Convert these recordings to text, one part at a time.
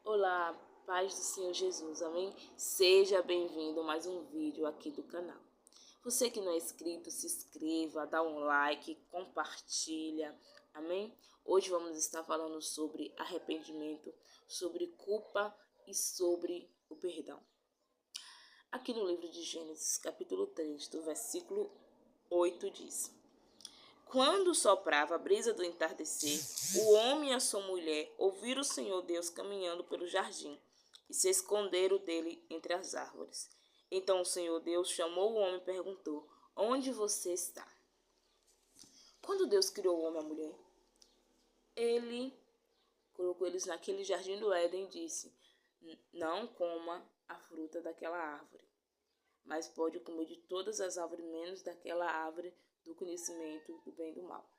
Olá, paz do Senhor Jesus, amém? Seja bem-vindo a mais um vídeo aqui do canal. Você que não é inscrito, se inscreva, dá um like, compartilha, amém? Hoje vamos estar falando sobre arrependimento, sobre culpa e sobre o perdão. Aqui no livro de Gênesis, capítulo 3, do versículo 8 diz: Quando soprava a brisa do entardecer, o homem e a sua mulher ouviram o Senhor Deus caminhando pelo jardim e se esconderam dele entre as árvores. Então o Senhor Deus chamou o homem e perguntou: Onde você está? Quando Deus criou o homem e a mulher, ele colocou eles naquele jardim do Éden e disse: Não coma a fruta daquela árvore, mas pode comer de todas as árvores menos daquela árvore do conhecimento do bem e do mal.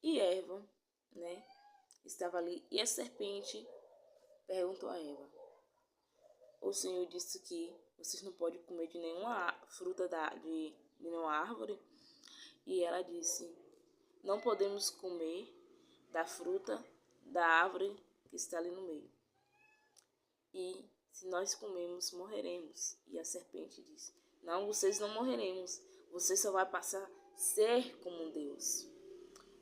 E Eva, estava ali e a serpente perguntou a Eva: O Senhor disse que vocês não podem comer de nenhuma fruta de nenhuma árvore? E ela disse: Não podemos comer da fruta da árvore que está ali no meio. E se nós comermos, morreremos. E a serpente disse: Não, vocês não morreremos. Você só vai passar a ser como Deus.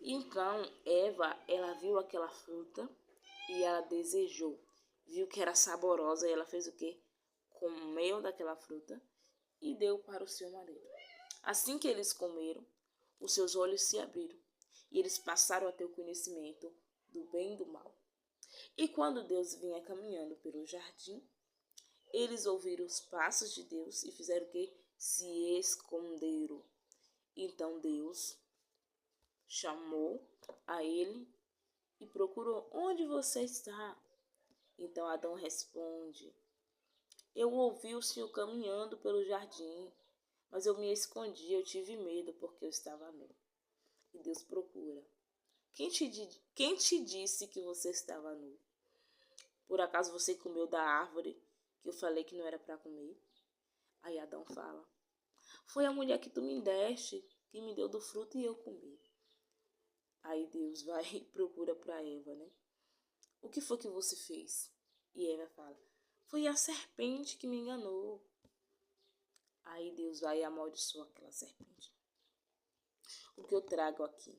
Então Eva, ela viu aquela fruta e ela desejou. Viu que era saborosa e ela fez o quê? Comeu daquela fruta e deu para o seu marido. Assim que eles comeram, os seus olhos se abriram e eles passaram a ter o conhecimento do bem e do mal. E quando Deus vinha caminhando pelo jardim, eles ouviram os passos de Deus e fizeram o quê? Se esconderam. Então Deus chamou a ele e procurou: Onde você está? Então Adão responde: Eu ouvi o Senhor caminhando pelo jardim, mas eu me escondi, eu tive medo porque eu estava nu. E Deus procura: Quem te disse que você estava nu? Por acaso você comeu da árvore que eu falei que não era para comer? Aí Adão fala: Foi a mulher que tu me deste, que me deu do fruto e eu comi. Aí Deus vai e procura para Eva, O que foi que você fez? E Eva fala: Foi a serpente que me enganou. Aí Deus vai e amaldiçoa aquela serpente. O que eu trago aqui?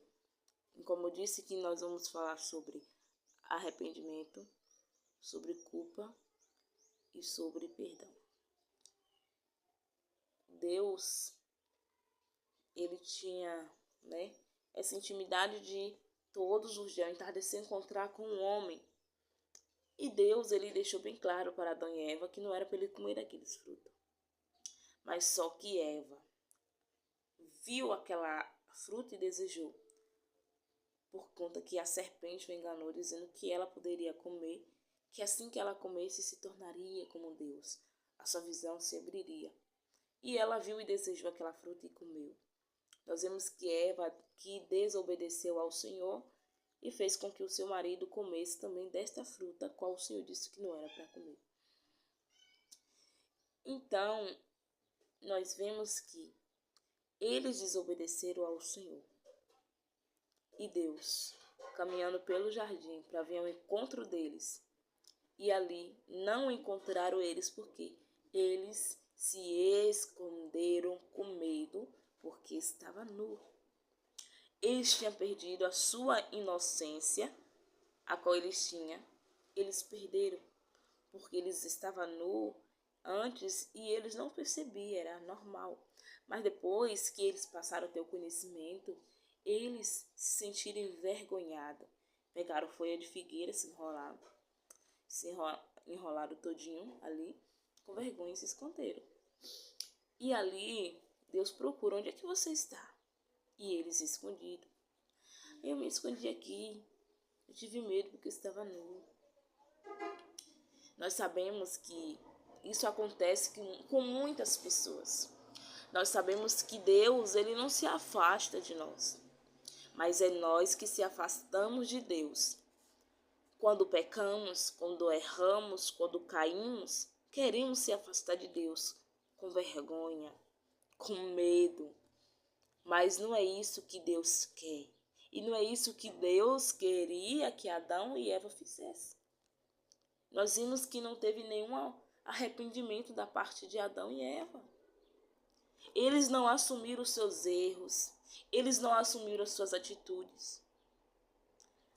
Como eu disse que nós vamos falar sobre arrependimento, sobre culpa e sobre perdão. Deus, ele tinha, essa intimidade de todos os dias entardecer encontrar com o homem. E Deus, ele deixou bem claro para Adão e Eva que não era para ele comer daqueles frutos. Mas só que Eva viu aquela fruta e desejou, por conta que a serpente o enganou, dizendo que ela poderia comer, que assim que ela comesse se tornaria como Deus, a sua visão se abriria. E ela viu e desejou aquela fruta e comeu. Nós vemos que Eva, que desobedeceu ao Senhor e fez com que o seu marido comesse também desta fruta, qual o Senhor disse que não era para comer. Então, nós vemos que eles desobedeceram ao Senhor. E Deus, caminhando pelo jardim para vir ao encontro deles, e ali não encontraram eles porque eles se esconderam com medo porque estava nu. Eles tinham perdido a sua inocência, a qual eles tinham. Eles perderam porque eles estavam nu antes e eles não percebiam, era normal. Mas depois que eles passaram a ter o conhecimento, eles se sentiram envergonhados. Pegaram folha de figueira, enrolaram todinho ali, com vergonha se esconderam. E ali, Deus procura: Onde é que você está? E eles escondidos. Eu me escondi aqui, eu tive medo porque eu estava nu. Nós sabemos que isso acontece com muitas pessoas. Nós sabemos que Deus, ele não se afasta de nós, mas é nós que se afastamos de Deus. Quando pecamos, quando erramos, quando caímos, queremos se afastar de Deus com vergonha, com medo. Mas não é isso que Deus quer. E não é isso que Deus queria que Adão e Eva fizessem. Nós vimos que não teve nenhum arrependimento da parte de Adão e Eva. Eles não assumiram os seus erros, eles não assumiram as suas atitudes.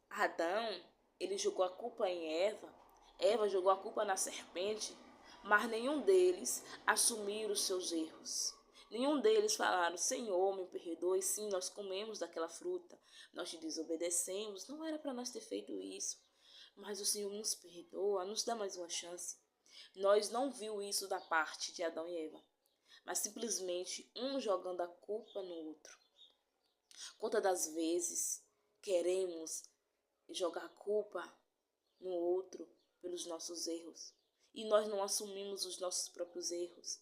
Adão, ele jogou a culpa em Eva, Eva jogou a culpa na serpente, mas nenhum deles assumiram os seus erros. Nenhum deles falaram: Senhor, me perdoe, sim, nós comemos daquela fruta, nós te desobedecemos, não era para nós ter feito isso, mas o Senhor nos perdoa, nos dá mais uma chance. Nós não vimos isso da parte de Adão e Eva, mas simplesmente um jogando a culpa no outro. Quantas das vezes queremos jogar a culpa no outro pelos nossos erros e nós não assumimos os nossos próprios erros?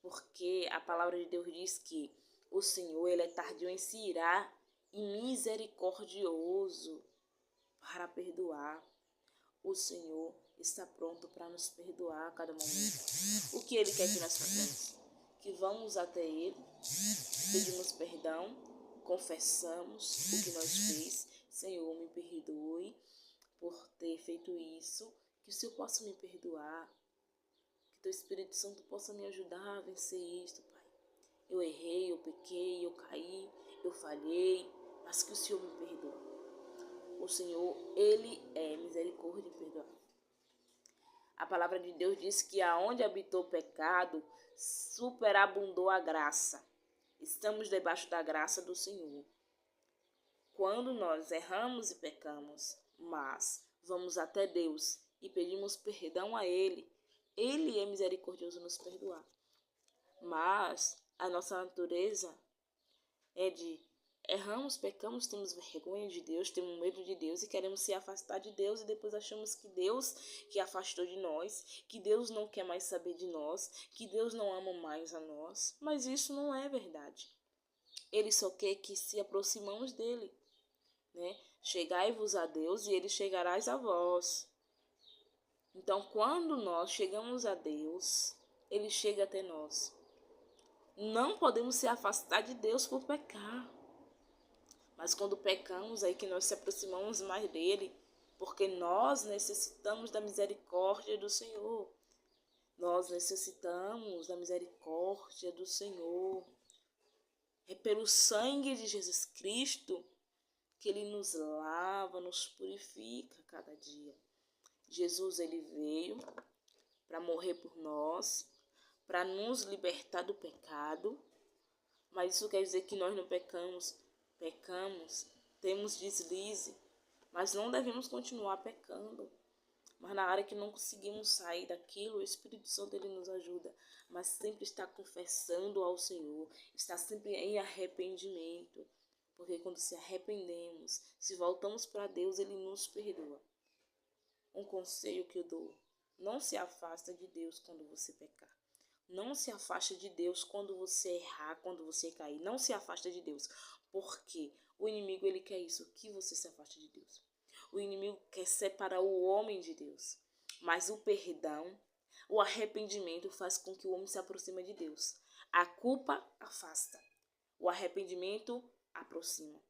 Porque a palavra de Deus diz que o Senhor, ele é tardio em se irar e misericordioso para perdoar. O Senhor está pronto para nos perdoar a cada momento. O que Ele quer que nós façamos? Que vamos até Ele, pedimos perdão, confessamos o que nós fez. Senhor, me perdoe por ter feito isso, que o Senhor possa me perdoar, que Teu Espírito Santo possa me ajudar a vencer isto, Pai. Eu errei, eu pequei, eu caí, eu falhei, mas que o Senhor me perdoe. O Senhor, Ele é misericórdia e perdoar. A palavra de Deus diz que aonde habitou o pecado, superabundou a graça. Estamos debaixo da graça do Senhor. Quando nós erramos e pecamos, mas vamos até Deus e pedimos perdão a Ele, Ele é misericordioso nos perdoar. Mas a nossa natureza é de erramos, pecamos, temos vergonha de Deus, temos medo de Deus e queremos se afastar de Deus e depois achamos que Deus que afastou de nós, que Deus não quer mais saber de nós, que Deus não ama mais a nós. Mas isso não é verdade. Ele só quer que se aproximamos dele, né? Chegai-vos a Deus e ele chegará a vós. Então, quando nós chegamos a Deus, ele chega até nós. Não podemos se afastar de Deus por pecar. Mas quando pecamos, aí que nós se aproximamos mais dele, porque nós necessitamos da misericórdia do Senhor. Nós necessitamos da misericórdia do Senhor. É pelo sangue de Jesus Cristo que ele nos lava, nos purifica cada dia. Jesus, ele veio para morrer por nós, para nos libertar do pecado, mas isso quer dizer que nós não pecamos, temos deslize, mas não devemos continuar pecando. Mas na hora que não conseguimos sair daquilo, o Espírito Santo ele nos ajuda, mas sempre está confessando ao Senhor, está sempre em arrependimento, porque quando se arrependemos, se voltamos para Deus, ele nos perdoa. Um conselho que eu dou: não se afasta de Deus quando você pecar. Não se afasta de Deus quando você errar, quando você cair. Não se afasta de Deus, porque o inimigo ele quer isso, que você se afaste de Deus. O inimigo quer separar o homem de Deus. Mas o perdão, o arrependimento faz com que o homem se aproxime de Deus. A culpa afasta. O arrependimento aproxima.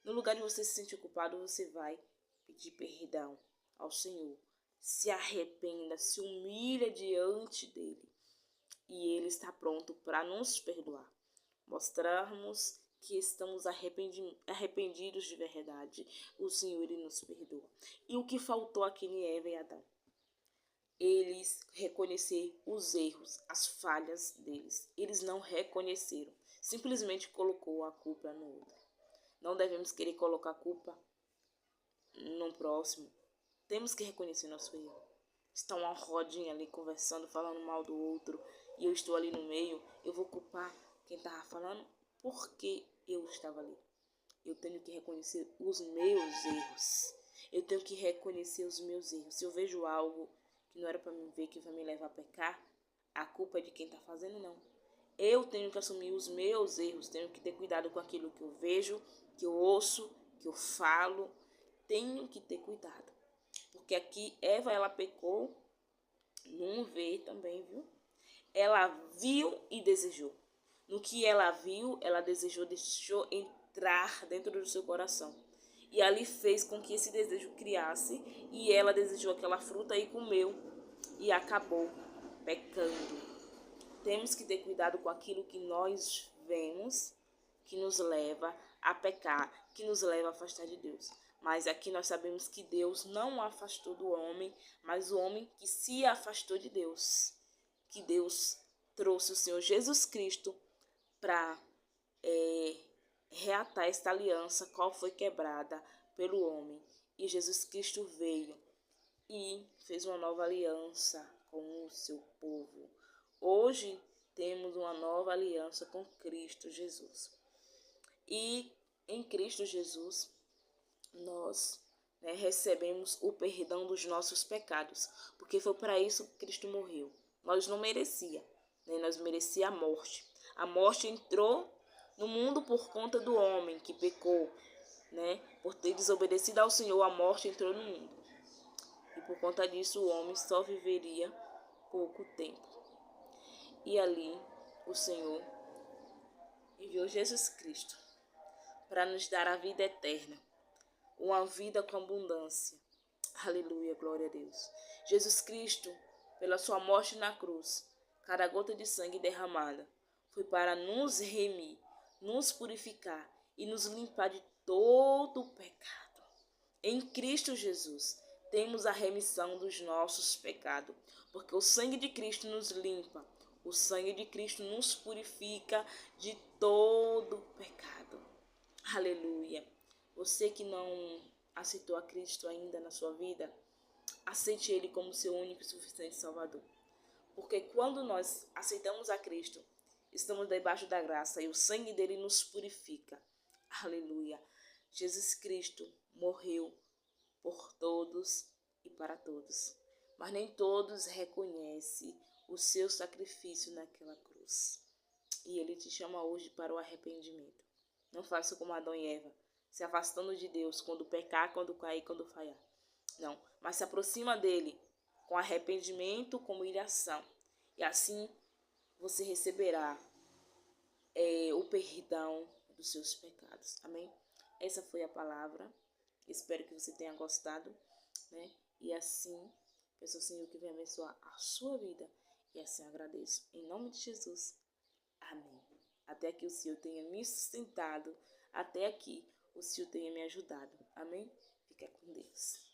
No lugar de você se sentir culpado, você vai pedir perdão ao Senhor. Se arrependa, se humilha diante dele. E ele está pronto para nos perdoar. Mostrarmos que estamos arrependidos de verdade. O Senhor ele nos perdoa. E o que faltou aqui em Eva e Adão? Eles reconhecer os erros, as falhas deles. Eles não reconheceram. Simplesmente colocou a culpa no outro. Não devemos querer colocar a culpa no próximo. Temos que reconhecer nosso erro. Está uma rodinha ali conversando, falando mal do outro, e eu estou ali no meio. Eu vou culpar quem estava falando porque eu estava ali. Eu tenho que reconhecer os meus erros. Eu tenho que reconhecer os meus erros. Se eu vejo algo que não era para me ver, que vai me levar a pecar, a culpa é de quem está fazendo, não. Eu tenho que assumir os meus erros. Tenho que ter cuidado com aquilo que eu vejo, que eu ouço, que eu falo. Tenho que ter cuidado. Porque aqui Eva, ela pecou num ver também, viu? Ela viu e desejou. No que ela viu, ela desejou, deixou entrar dentro do seu coração. E ali fez com que esse desejo criasse, e ela desejou aquela fruta e comeu, e acabou pecando. Temos que ter cuidado com aquilo que nós vemos, que nos leva a pecar, que nos leva a afastar de Deus. Mas aqui nós sabemos que Deus não afastou do homem, mas o homem que se afastou de Deus. Que Deus trouxe o Senhor Jesus Cristo para reatar esta aliança, qual foi quebrada pelo homem. E Jesus Cristo veio e fez uma nova aliança com o seu povo. Hoje temos uma nova aliança com Cristo Jesus. E em Cristo Jesus nós recebemos o perdão dos nossos pecados, porque foi para isso que Cristo morreu. Nós não merecia, nós merecia a morte. A morte entrou no mundo por conta do homem que pecou, por ter desobedecido ao Senhor, a morte entrou no mundo. E por conta disso o homem só viveria pouco tempo. E ali o Senhor enviou Jesus Cristo para nos dar a vida eterna, uma vida com abundância. Aleluia, glória a Deus. Jesus Cristo, pela sua morte na cruz, cada gota de sangue derramada, foi para nos remir, nos purificar e nos limpar de todo o pecado. Em Cristo Jesus, temos a remissão dos nossos pecados, porque o sangue de Cristo nos limpa, o sangue de Cristo nos purifica de todo o pecado. Aleluia. Você que não aceitou a Cristo ainda na sua vida, aceite Ele como seu único e suficiente Salvador. Porque quando nós aceitamos a Cristo, estamos debaixo da graça e o sangue dele nos purifica. Aleluia. Jesus Cristo morreu por todos e para todos. Mas nem todos reconhecem o seu sacrifício naquela cruz. E ele te chama hoje para o arrependimento. Não faça como Adão e Eva, se afastando de Deus quando pecar, quando cair, quando falhar. Não, mas se aproxima dele com arrependimento, com humilhação. E assim você receberá o perdão dos seus pecados. Amém? Essa foi a palavra. Espero que você tenha gostado, E assim, peço ao Senhor que venha abençoar a sua vida. E assim agradeço. Em nome de Jesus. Amém. Até aqui o Senhor tenha me sustentado. Até aqui o Senhor tenha me ajudado. Amém? Fica com Deus.